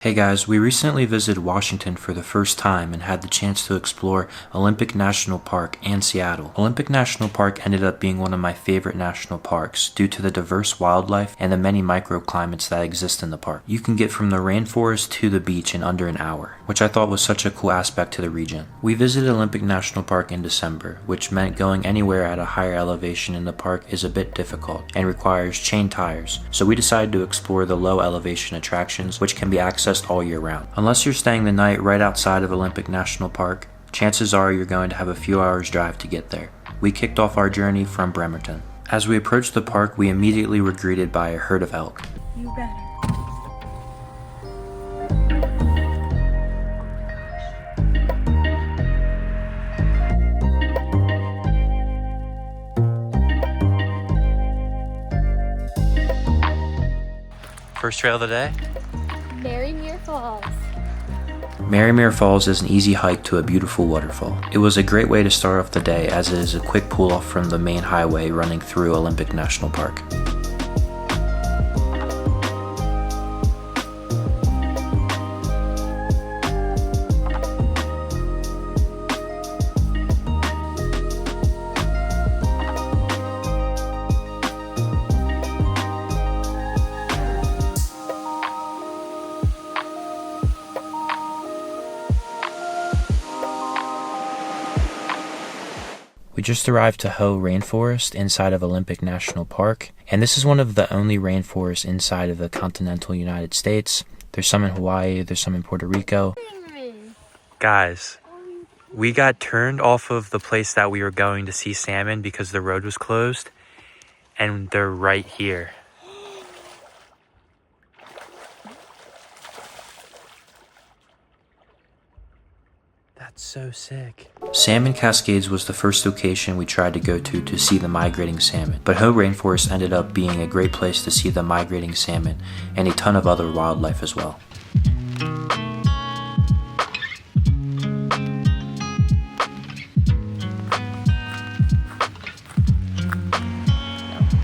Hey guys, we recently visited Washington for the first time and had the chance to explore Olympic National Park and Seattle. Olympic National Park ended up being one of my favorite national parks due to the diverse wildlife and the many microclimates that exist in the park. You can get from the rainforest to the beach in under an hour, which I thought was such a cool aspect to the region. We visited Olympic National Park in December, which meant going anywhere at a higher elevation in the park is a bit difficult and requires chain tires, so we decided to explore the low elevation attractions which can be accessed all year round. Unless you're staying the night right outside of Olympic National Park, chances are you're going to have a few hours drive to get there. We kicked off our journey from Bremerton. As we approached the park, we immediately were greeted by a herd of elk. You better. First trail of the day? Marymere Falls. Marymere Falls is an easy hike to a beautiful waterfall. It was a great way to start off the day as it is a quick pull off from the main highway running through Olympic National Park. We just arrived to Hoh Rain Forest inside of Olympic National Park, and this is one of the only rainforests inside of the continental United States. There's some in Hawaii, there's some in Puerto Rico. Guys, we got turned off of the place that we were going to see salmon because the road was closed, and they're right here. That's so sick. Salmon Cascades was the first location we tried to go to see the migrating salmon, but Hoh Rain Forest ended up being a great place to see the migrating salmon and a ton of other wildlife as well.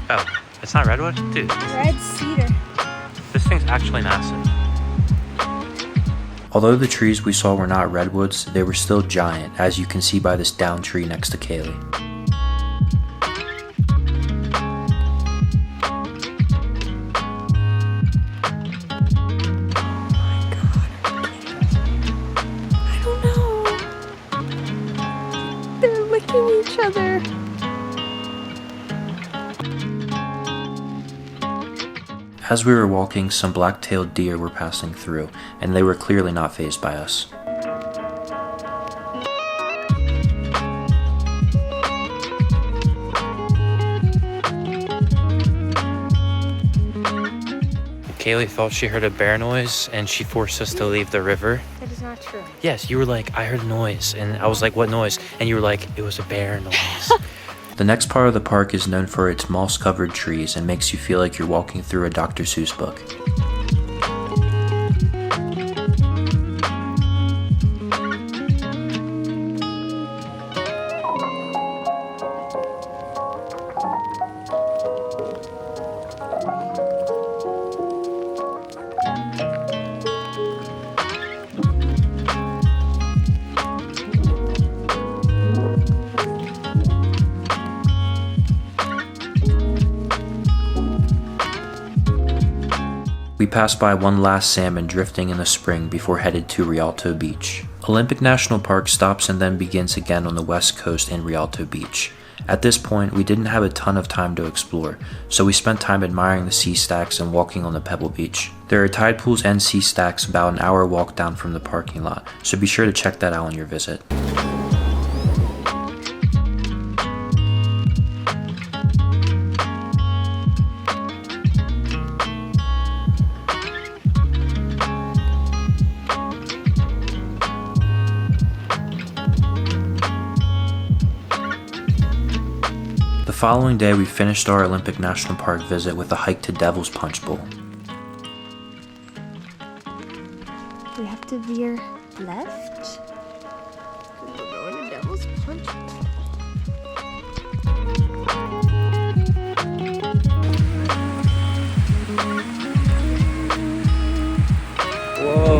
Oh, it's not redwood? Dude. Red cedar. This thing's actually massive. Although the trees we saw were not redwoods, they were still giant, as you can see by this down tree next to Kaylee. I don't know. They're licking each other. As we were walking, some black-tailed deer were passing through, and they were clearly not fazed by us. Kaylee thought she heard a bear noise, and she forced us to leave the river. That is not true. Yes, you were like, I heard a noise, and I was like, what noise? And you were like, it was a bear noise. The next part of the park is known for its moss-covered trees and makes you feel like you're walking through a Dr. Seuss book. We passed by one last salmon drifting in the spring before headed to Rialto Beach. Olympic National Park stops and then begins again on the west coast in Rialto Beach. At this point, we didn't have a ton of time to explore, so we spent time admiring the sea stacks and walking on the pebble beach. There are tide pools and sea stacks about an hour walk down from the parking lot, so be sure to check that out on your visit. The following day, we finished our Olympic National Park visit with a hike to Devil's Punch Bowl. We have to veer left. We're going to Devil's Punch. Whoa.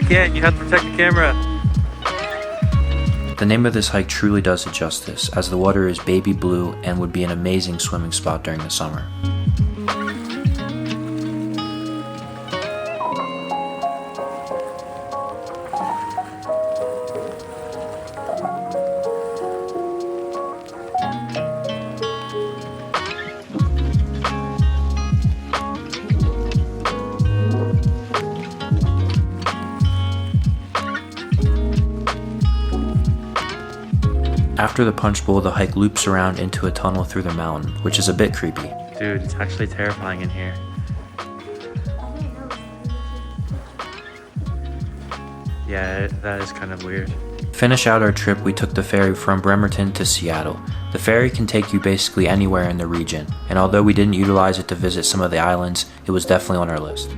can't. You have to protect the camera. The name of this hike truly does it justice, as the water is baby blue and would be an amazing swimming spot during the summer. After the punch bowl, the hike loops around into a tunnel through the mountain, which is a bit creepy. Dude, it's actually terrifying in here. Yeah, that is kind of weird. To finish out our trip, we took the ferry from Bremerton to Seattle. The ferry can take you basically anywhere in the region, and although we didn't utilize it to visit some of the islands, it was definitely on our list.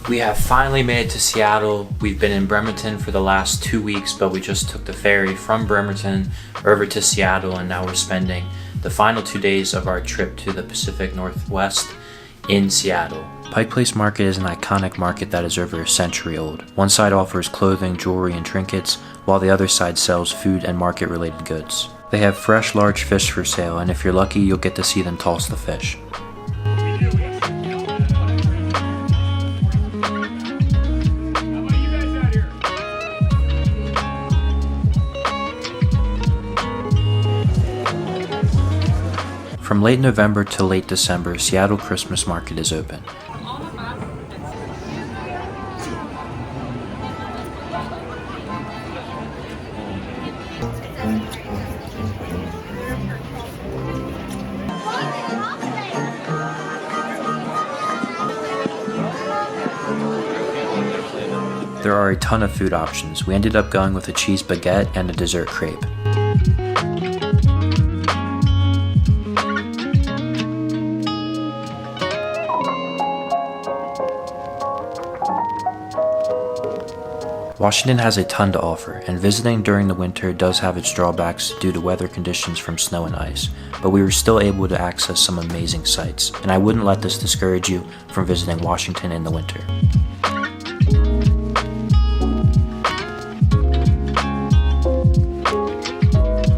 We have finally made it to Seattle. We've been in Bremerton for the last 2 weeks, but we just took the ferry from Bremerton over to Seattle, and now we're spending the final 2 days of our trip to the Pacific Northwest in Seattle. Pike Place Market is an iconic market that is over a century old. One side offers clothing, jewelry, and trinkets, while the other side sells food and market-related goods. They have fresh, large fish for sale, and if you're lucky, you'll get to see them toss the fish. From late November to late December, Seattle Christmas Market is open. There are a ton of food options. We ended up going with a cheese baguette and a dessert crepe. Washington has a ton to offer, and visiting during the winter does have its drawbacks due to weather conditions from snow and ice, but we were still able to access some amazing sights, and I wouldn't let this discourage you from visiting Washington in the winter.